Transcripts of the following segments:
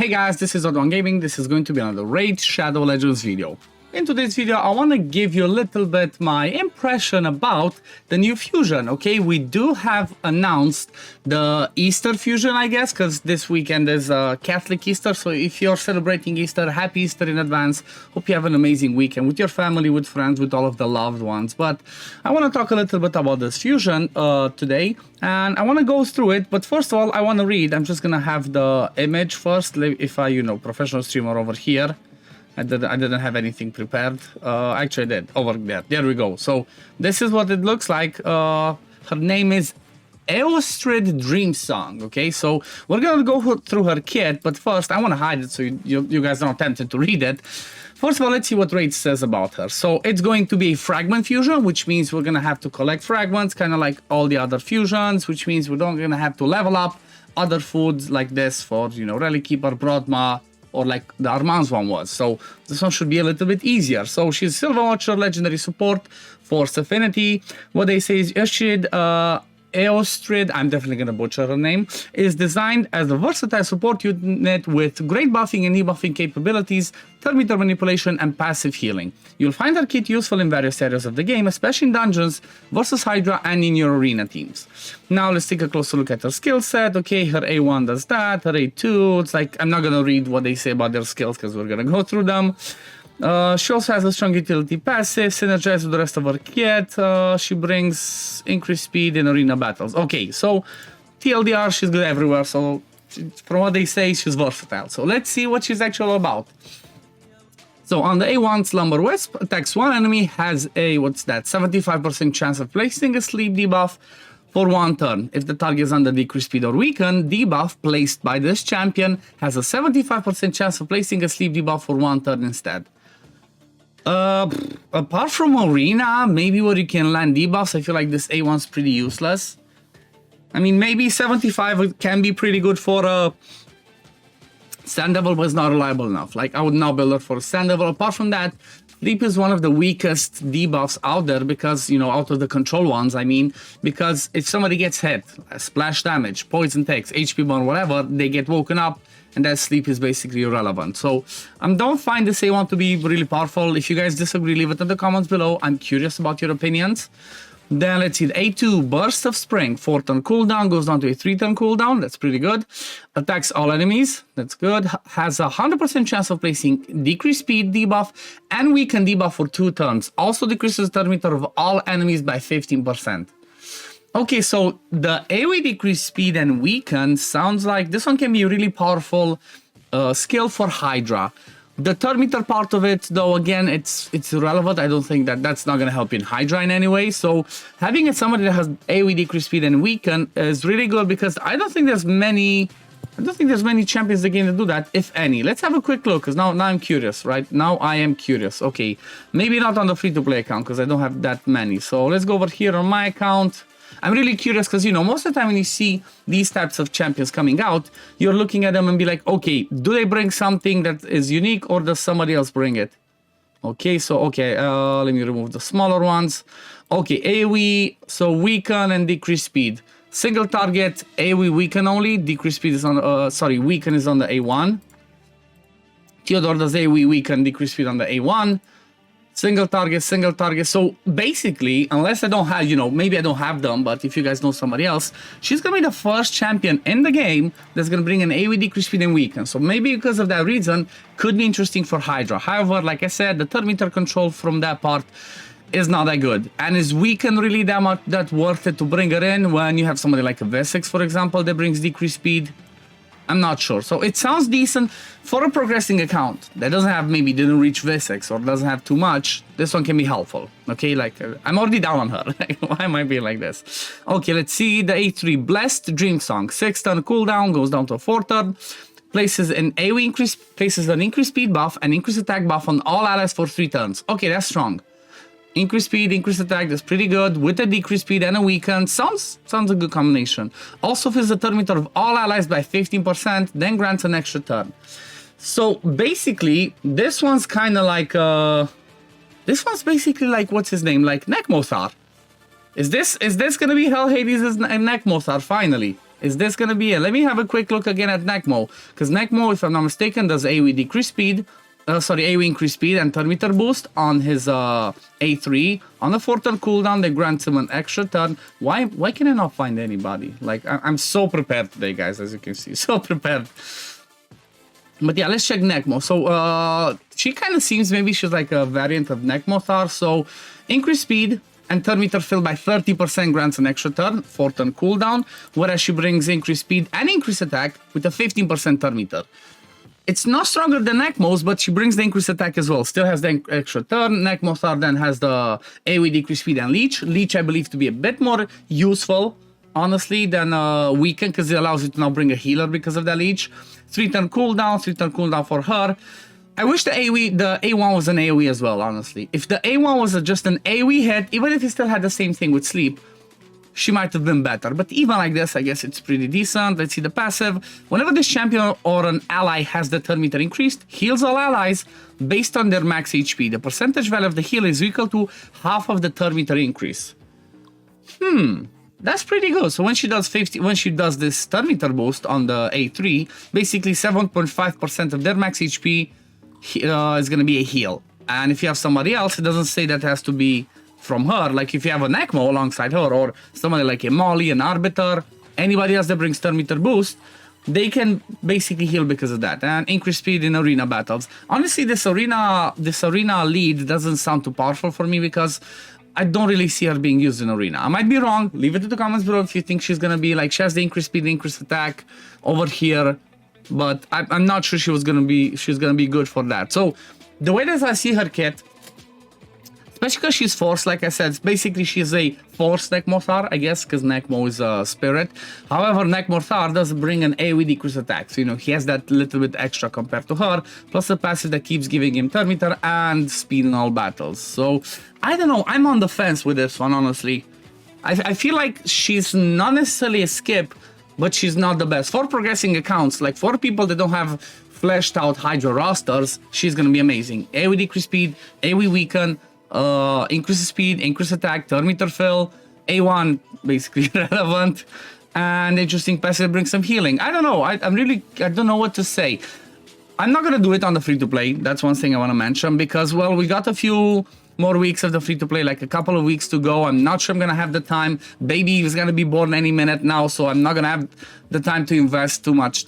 Hey guys, this is OddOneGaming. This is going to be another Raid Shadow Legends video. In today's video, I want to give you a little bit my impression about the new fusion, okay? We do have announced the Easter fusion, I guess, because this weekend is Catholic Easter, so if you're celebrating Easter, happy Easter in advance. Hope you have an amazing weekend with your family, with friends, with all of the loved ones. But I want to talk a little bit about this fusion today, and I want to go through it. But first of all, I want to read. I'm just going to have the image first, if I, professional streamer over here. I didn't have anything prepared. Actually, I did. Over there. There we go. So this is what it looks like. Her name is Eostrid Dreamsong. Okay, so we're gonna go through her kit, but first I want to hide it so you guys are not tempted to read it. First of all, let's see what Raid says about her. So it's going to be a fragment fusion, which means we're gonna have to collect fragments, kind of like all the other fusions, which means we're not gonna have to level up other foods like this for Relic Keeper, Brodma, or like the Armand's one was. So this one should be a little bit easier. So she's Silver Watcher, Legendary Support, Force Affinity. What they say is Eostrid, I'm definitely going to butcher her name, is designed as a versatile support unit with great buffing and debuffing capabilities, turn meter manipulation, and passive healing. You'll find her kit useful in various areas of the game, especially in dungeons, versus Hydra, and in your arena teams. Now let's take a closer look at her skill set. Okay, her A1 does that, her A2, it's like, I'm not going to read what they say about their skills because we're going to go through them. She also has a strong utility passive, synergized with the rest of her kit. She brings increased speed in arena battles. Okay, so TLDR, she's good everywhere, so from what they say, she's versatile. So let's see what she's actually about. So on the A1, Slumber Wisp attacks one enemy, has a, 75% chance of placing a sleep debuff for one turn. If the target is under decreased speed or weakened, debuff placed by this champion has a 75% chance of placing a sleep debuff for one turn instead. Apart from arena, maybe where you can land debuffs, I feel like this A1's pretty useless. I mean, maybe 75 can be pretty good for a Stand Devil, but it's not reliable enough. Like, I would not build it for a Stand Devil. Apart from that, Sleep is one of the weakest debuffs out there because, out of the control ones, I mean, because if somebody gets hit, splash damage, poison takes, HP burn, whatever, they get woken up, and that sleep is basically irrelevant. So I don't find this A1 to be really powerful. If you guys disagree, leave it in the comments below. I'm curious about your opinions. Then let's see, the A2, Burst of Spring, 4-turn cooldown, goes down to a 3-turn cooldown, that's pretty good. Attacks all enemies, that's good. Has a 100% chance of placing decreased speed debuff and weaken debuff for 2 turns. Also decreases the turn meter of all enemies by 15%. Okay, so the AoE decreased speed and weaken sounds like this one can be a really powerful skill for Hydra. The turn meter part of it, though, again, it's irrelevant. I don't think that's not going to help in Hydra in any way. So having it somebody that has AoE decreased speed and weaken is really good because I don't think there's many champions in the game that do that, if any. Let's have a quick look because now I'm curious, right? Now I am curious. Okay, maybe not on the free-to-play account because I don't have that many. So let's go over here on my account. I'm really curious because, most of the time when you see these types of champions coming out, you're looking at them and be like, okay, do they bring something that is unique or does somebody else bring it? Okay, so, let me remove the smaller ones. Okay, AoE, so weaken and decrease speed. Single target, AoE weaken only, decrease speed is on, weaken is on the A1. Theodore does AoE weaken, decrease speed on the A1. Single target. So basically, unless I don't have, maybe I don't have them, but if you guys know somebody else, she's going to be the first champion in the game that's going to bring an AoE decrease speed and weaken. So maybe because of that reason, could be interesting for Hydra. However, like I said, the turn meter control from that part is not that good. And is weaken really that worth it to bring her in when you have somebody like a V6, for example, that brings decreased speed? I'm not sure. So it sounds decent for a progressing account that doesn't have, maybe didn't reach V6 or doesn't have too much. This one can be helpful. Okay, like I'm already down on her. Why am I being like this? Okay, let's see the A3, Blessed Dreamsong, 6-turn cooldown, goes down to a 4-turn. Places an AoE increase, places an increased speed buff and increased attack buff on all allies for 3 turns. Okay, that's strong. Increased speed, increased attack, that's pretty good. With a decreased speed and a weaken, sounds a good combination. Also fills the turn meter of all allies by 15%, then grants an extra turn. So basically, this one's kind of like, what's his name? Like Nekmoar. Is this gonna be Hell Hades' Nekmoar finally? Is this gonna be it? Let me have a quick look again at Nekmoar, because Nekmoar, if I'm not mistaken, does AoE decrease speed, AoE increase speed and turn meter boost on his A3. On the 4th turn cooldown, they grant him an extra turn. Why can I not find anybody? Like, I'm so prepared today, guys, as you can see, so prepared. But yeah, let's check Nekmoar. So she kind of seems, maybe she's like a variant of Nekmoar. So increase speed and turn meter fill by 30% grants an extra turn, 4th turn cooldown, whereas she brings increased speed and increased attack with a 15% turn meter. It's not stronger than Nekmoar's, but she brings the increased attack as well. Still has the extra turn. Nekmoar then has the AoE decrease speed and leech. Leech, I believe, to be a bit more useful, honestly, than Weaken, because it allows you to now bring a healer because of the leech. 3-turn cooldown for her. I wish the A1 was an AoE as well, honestly. If the A1 was just an AoE hit, even if it still had the same thing with sleep, she might have been better. But even like this, I guess it's pretty decent. Let's see the passive. Whenever this champion or an ally has the turn meter increased, heals all allies based on their max HP. The percentage value of the heal is equal to half of the turn meter increase. That's pretty good. So when she does this turn meter boost on the A3, basically 7.5% of their max HP is going to be a heal. And if you have somebody else, it doesn't say that it has to be from her. Like if you have a Nekmoar alongside her, or somebody like a Molly, an Arbiter, anybody else that brings turn meter boost, they can basically heal because of that. And increase speed in arena battles. Honestly, this arena lead doesn't sound too powerful for me, because I don't really see her being used in arena. I might be wrong. Leave it in the comments below if you think she's gonna be like, she has the increased speed, increased attack over here, but I'm not sure she's gonna be good for that. So the way that I see her kit, especially because she's force, like I said, basically she's a force Nekmoar, I guess, because Nekmoar is a spirit. However, Nekmoar does bring an AoE decrease attack, so he has that little bit extra compared to her, plus a passive that keeps giving him turn meter and speed in all battles. So I don't know, I'm on the fence with this one, honestly. I feel like she's not necessarily a skip, but she's not the best. For progressing accounts, like for people that don't have fleshed out Hydra rosters, she's gonna be amazing. AoE decrease speed, AoE weaken, increase speed, increase attack, turn meter fill, A1 basically relevant, and interesting passive brings some healing. I don't know, I don't know what to say. I'm not gonna do it on the free-to-play, that's one thing I want to mention, because, well, we got a few more weeks of the free-to-play, like a couple of weeks to go. I'm not sure I'm gonna have the time. Baby is gonna be born any minute now, so I'm not gonna have the time to invest too much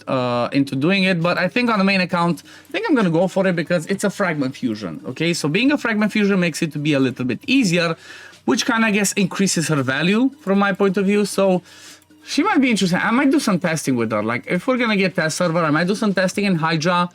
into doing it. But I think on the main account, I think I'm gonna go for it, because it's a Fragment fusion, okay? So being a Fragment fusion makes it to be a little bit easier, which kind of, I guess, increases her value from my point of view. So she might be interesting. I might do some testing with her. Like, if we're gonna get test server, I might do some testing in Hydra,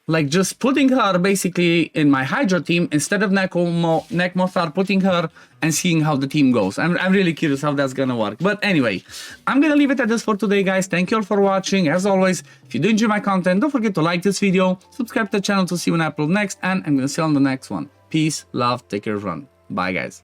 like just putting her basically in my Hydra team instead of Nekmoar, putting her and seeing how the team goes. I'm really curious how that's gonna work. But anyway, I'm gonna leave it at this for today, guys. Thank you all for watching. As always, if you do enjoy my content, don't forget to like this video, subscribe to the channel to see when I upload next, and I'm gonna see you on the next one. Peace, love, take care, everyone. Bye, guys.